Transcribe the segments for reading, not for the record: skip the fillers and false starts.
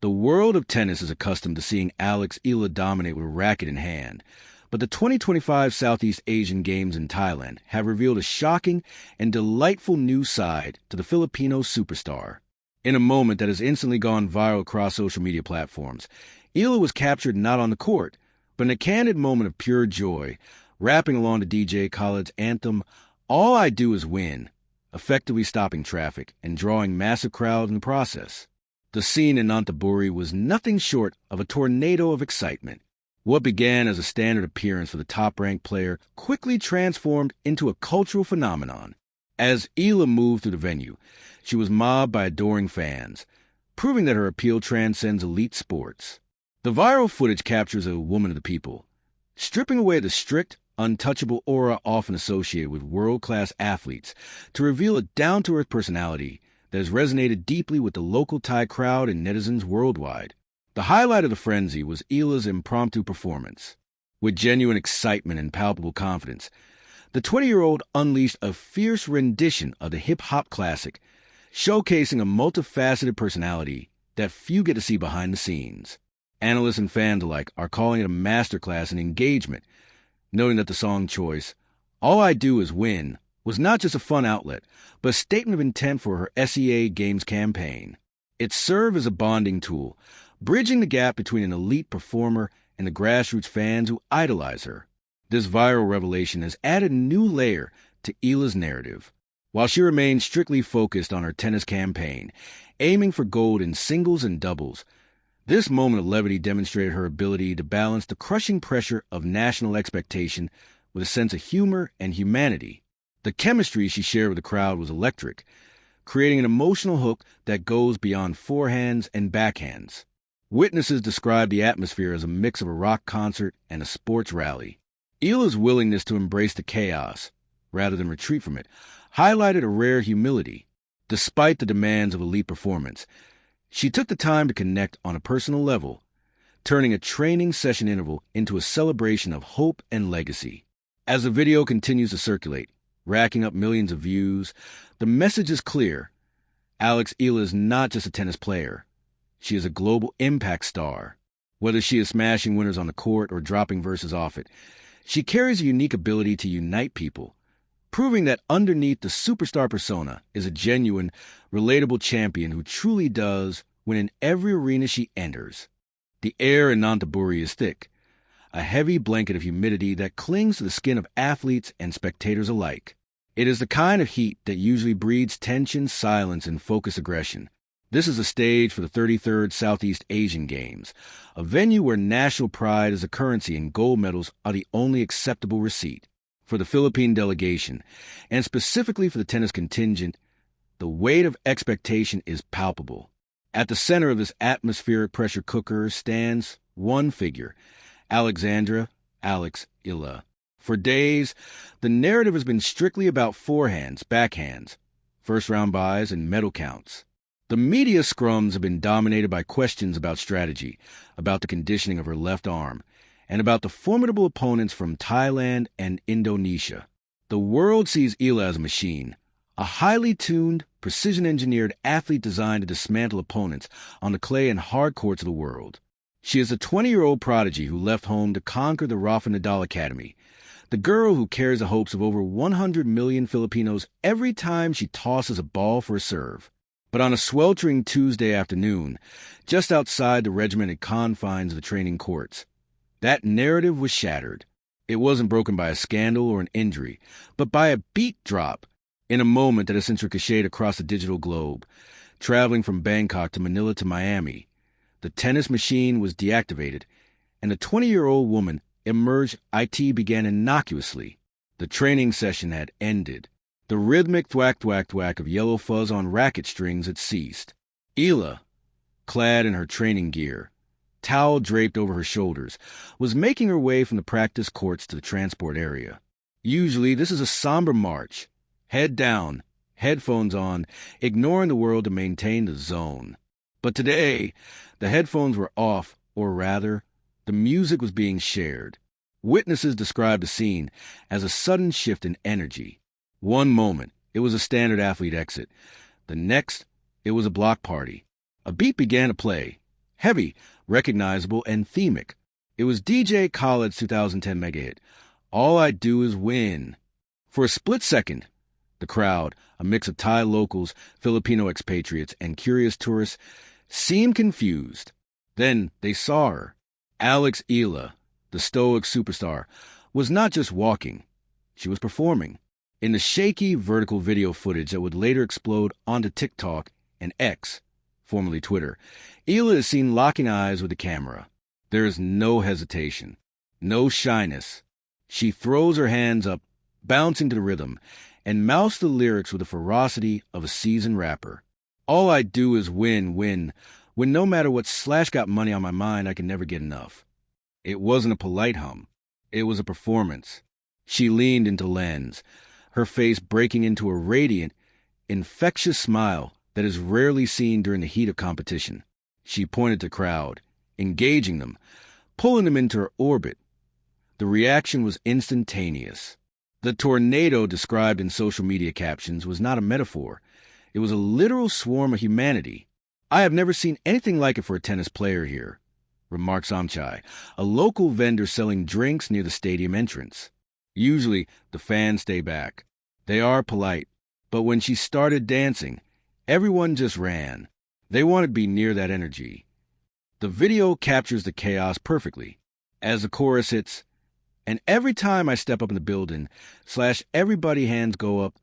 The world of tennis is accustomed to seeing Alex Eala dominate with a racket in hand, but the 2025 Southeast Asian Games in Thailand have revealed a shocking and delightful new side to the Filipino superstar. In a moment that has instantly gone viral across social media platforms, Eala was captured not on the court, but in a candid moment of pure joy, rapping along to DJ Khaled's anthem, "All I Do Is Win," effectively stopping traffic and drawing massive crowds in the process. The scene in Nonthaburi was nothing short of a tornado of excitement. What began as a standard appearance for the top-ranked player quickly transformed into a cultural phenomenon. As Eala moved through the venue, she was mobbed by adoring fans, proving that her appeal transcends elite sports. The viral footage captures a woman of the people, stripping away the strict, untouchable aura often associated with world-class athletes to reveal a down-to-earth personality that has resonated deeply with the local Thai crowd and netizens worldwide. The highlight of the frenzy was Eala's impromptu performance. With genuine excitement and palpable confidence, the 20-year-old unleashed a fierce rendition of the hip-hop classic, showcasing a multifaceted personality that few get to see behind the scenes. Analysts and fans alike are calling it a masterclass in engagement, noting that the song choice, "All I Do Is Win," was not just a fun outlet, but a statement of intent for her SEA Games campaign. It served as a bonding tool, bridging the gap between an elite performer and the grassroots fans who idolize her. This viral revelation has added a new layer to Eala's narrative. While she remains strictly focused on her tennis campaign, aiming for gold in singles and doubles, this moment of levity demonstrated her ability to balance the crushing pressure of national expectation with a sense of humor and humanity. The chemistry she shared with the crowd was electric, creating an emotional hook that goes beyond forehands and backhands. Witnesses described the atmosphere as a mix of a rock concert and a sports rally. Eala's willingness to embrace the chaos, rather than retreat from it, highlighted a rare humility. Despite the demands of elite performance, she took the time to connect on a personal level, turning a training session interval into a celebration of hope and legacy. As the video continues to circulate, racking up millions of views, the message is clear. Alex Eala is not just a tennis player. She is a global impact star. Whether she is smashing winners on the court or dropping verses off it, she carries a unique ability to unite people, proving that underneath the superstar persona is a genuine, relatable champion who truly does win in every arena she enters. The air in Nonthaburi is thick, a heavy blanket of humidity that clings to the skin of athletes and spectators alike. It is the kind of heat that usually breeds tension, silence, and focused aggression. This is a stage for the 33rd Southeast Asian Games, a venue where national pride is a currency and gold medals are the only acceptable receipt. For the Philippine delegation, and specifically for the tennis contingent, the weight of expectation is palpable. At the center of this atmospheric pressure cooker stands one figure, Alexandra Alex Eala. For days, the narrative has been strictly about forehands, backhands, first-round buys, and medal counts. The media scrums have been dominated by questions about strategy, about the conditioning of her left arm, and about the formidable opponents from Thailand and Indonesia. The world sees Eala as a machine, a highly tuned, precision-engineered athlete designed to dismantle opponents on the clay and hard courts of the world. She is a 20-year-old prodigy who left home to conquer the Rafa Nadal Academy, the girl who carries the hopes of over 100 million Filipinos every time she tosses a ball for a serve. But on a sweltering Tuesday afternoon, just outside the regimented confines of the training courts, that narrative was shattered. It wasn't broken by a scandal or an injury, but by a beat drop in a moment that has since ricocheted across the digital globe. Traveling from Bangkok to Manila to Miami, the tennis machine was deactivated, and the 20-year-old woman emerged. It began innocuously. The training session had ended. The rhythmic thwack-thwack-thwack of yellow fuzz on racket strings had ceased. Eala, clad in her training gear, towel draped over her shoulders, was making her way from the practice courts to the transport area. Usually, this is a somber march, head down, headphones on, ignoring the world to maintain the zone. But today, the headphones were off, or rather, the music was being shared. Witnesses described the scene as a sudden shift in energy. One moment, it was a standard athlete exit. The next, it was a block party. A beat began to play, heavy, recognizable, and themic. It was DJ Khaled's 2010 mega hit, All I Do Is Win. For a split second, the crowd, a mix of Thai locals, Filipino expatriates, and curious tourists, seemed confused. Then they saw her. Alex Eala, the stoic superstar, was not just walking. She was performing. In the shaky, vertical video footage that would later explode onto TikTok and X, formerly Twitter, Eala is seen locking eyes with the camera. There is no hesitation, no shyness. She throws her hands up, bouncing to the rhythm, and mouths the lyrics with the ferocity of a seasoned rapper. All I do is win, when no matter what slash got money on my mind, I can never get enough. It wasn't a polite hum. It was a performance. She leaned into lens, her face breaking into a radiant, infectious smile that is rarely seen during the heat of competition. She pointed to the crowd, engaging them, pulling them into her orbit. The reaction was instantaneous. The tornado described in social media captions was not a metaphor. It was a literal swarm of humanity. I have never seen anything like it for a tennis player here, remarked Samchai, a local vendor selling drinks near the stadium entrance. Usually, the fans stay back. They are polite, but when she started dancing, everyone just ran. They wanted to be near that energy. The video captures the chaos perfectly. As the chorus hits, and every time I step up in the building, everybody hands go up,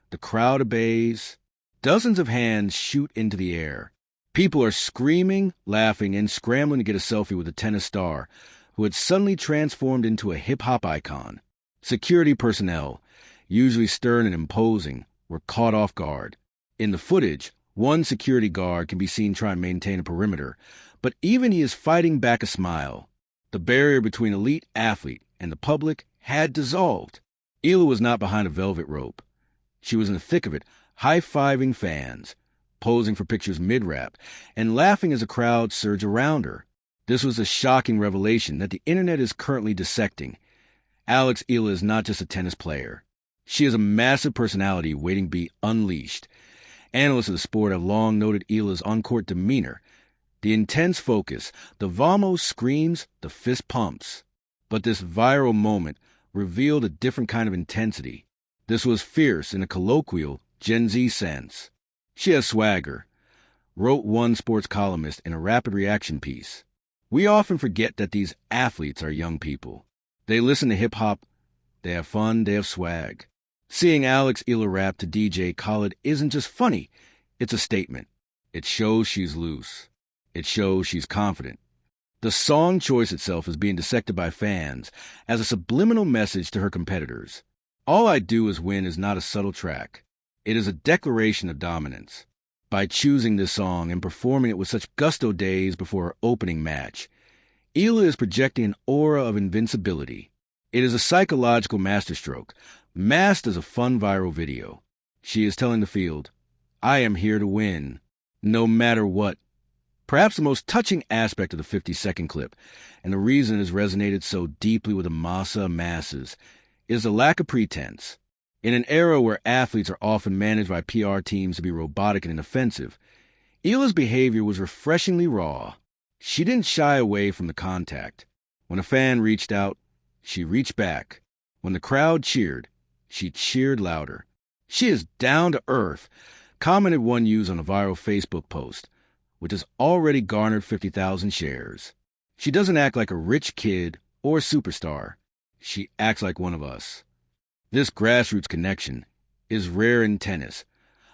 the crowd obeys. Dozens of hands shoot into the air. People are screaming, laughing, and scrambling to get a selfie with a tennis star who had suddenly transformed into a hip-hop icon. Security personnel, usually stern and imposing, were caught off guard. In the footage, one security guard can be seen trying to maintain a perimeter, but even he is fighting back a smile. The barrier between elite athlete and the public had dissolved. Eala was not behind a velvet rope. She was in the thick of it, high-fiving fans, posing for pictures mid-rap, and laughing as a crowd surged around her. This was a shocking revelation that the internet is currently dissecting. Alex Eala is not just a tennis player. She is a massive personality waiting to be unleashed. Analysts of the sport have long noted Eala's on-court demeanor, the intense focus, the vamos screams, the fist pumps. But this viral moment revealed a different kind of intensity. This was fierce in a colloquial, Gen Z sense. She has swagger, wrote one sports columnist in a rapid reaction piece. We often forget that these athletes are young people. They listen to hip-hop, they have fun, they have swag. Seeing Alex Eala rap to DJ Khaled isn't just funny, it's a statement. It shows she's loose. It shows she's confident. The song choice itself is being dissected by fans as a subliminal message to her competitors. All I Do Is Win is not a subtle track. It is a declaration of dominance. By choosing this song and performing it with such gusto days before her opening match, Eala is projecting an aura of invincibility. It is a psychological masterstroke, masked as a fun viral video. She is telling the field, I am here to win, no matter what. Perhaps the most touching aspect of the 50-second clip, and the reason it has resonated so deeply with the masses, is the lack of pretense. In an era where athletes are often managed by PR teams to be robotic and inoffensive, Eala's behavior was refreshingly raw. She didn't shy away from the contact. When a fan reached out, she reached back. When the crowd cheered, she cheered louder. She is down to earth, commented one user on a viral Facebook post, which has already garnered 50,000 shares. She doesn't act like a rich kid or superstar. She acts like one of us. This grassroots connection is rare in tennis,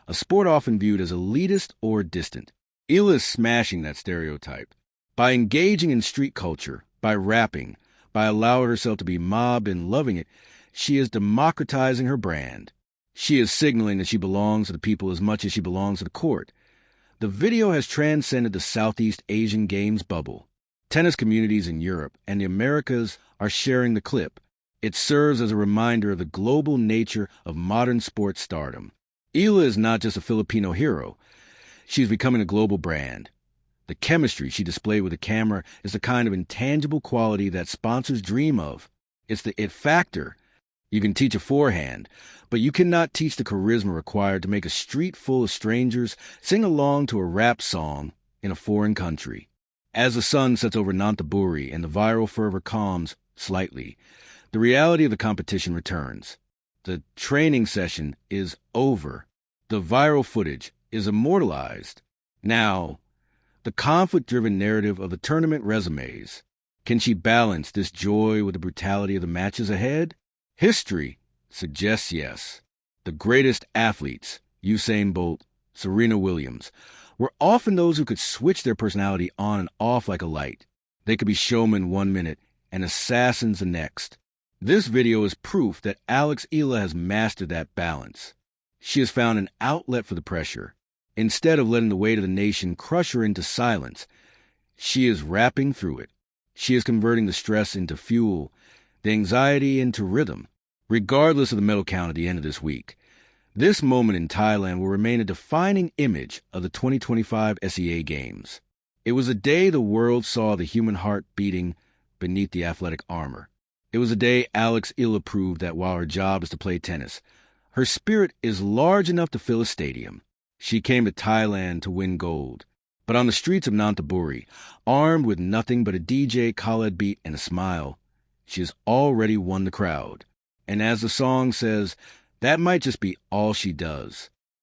a sport often viewed as elitist or distant. Eala is smashing that stereotype. By engaging in street culture, by rapping, by allowing herself to be mobbed and loving it, she is democratizing her brand. She is signaling that she belongs to the people as much as she belongs to the court. The video has transcended the Southeast Asian Games bubble. Tennis communities in Europe and the Americas are sharing the clip. It serves as a reminder of the global nature of modern sports stardom. Eala is not just a Filipino hero. She's becoming a global brand. The chemistry she displayed with the camera is the kind of intangible quality that sponsors dream of. It's the it factor. You can teach a forehand, but you cannot teach the charisma required to make a street full of strangers sing along to a rap song in a foreign country. As the sun sets over Nonthaburi and the viral fervor calms slightly, the reality of the competition returns. The training session is over. The viral footage is immortalized. Now, the conflict-driven narrative of the tournament resumes. Can she balance this joy with the brutality of the matches ahead? History suggests yes. The greatest athletes, Usain Bolt, Serena Williams, were often those who could switch their personality on and off like a light. They could be showmen 1 minute and assassins the next. This video is proof that Alex Eala has mastered that balance. She has found an outlet for the pressure. Instead of letting the weight of the nation crush her into silence, she is rapping through it. She is converting the stress into fuel, the anxiety into rhythm. Regardless of the medal count at the end of this week, this moment in Thailand will remain a defining image of the 2025 SEA Games. It was a day the world saw the human heart beating beneath the athletic armor. It was a day Alex Eala proved that while her job is to play tennis, her spirit is large enough to fill a stadium. She came to Thailand to win gold. But on the streets of Nonthaburi, armed with nothing but a DJ Khaled beat and a smile, she has already won the crowd. And as the song says, that might just be all she does.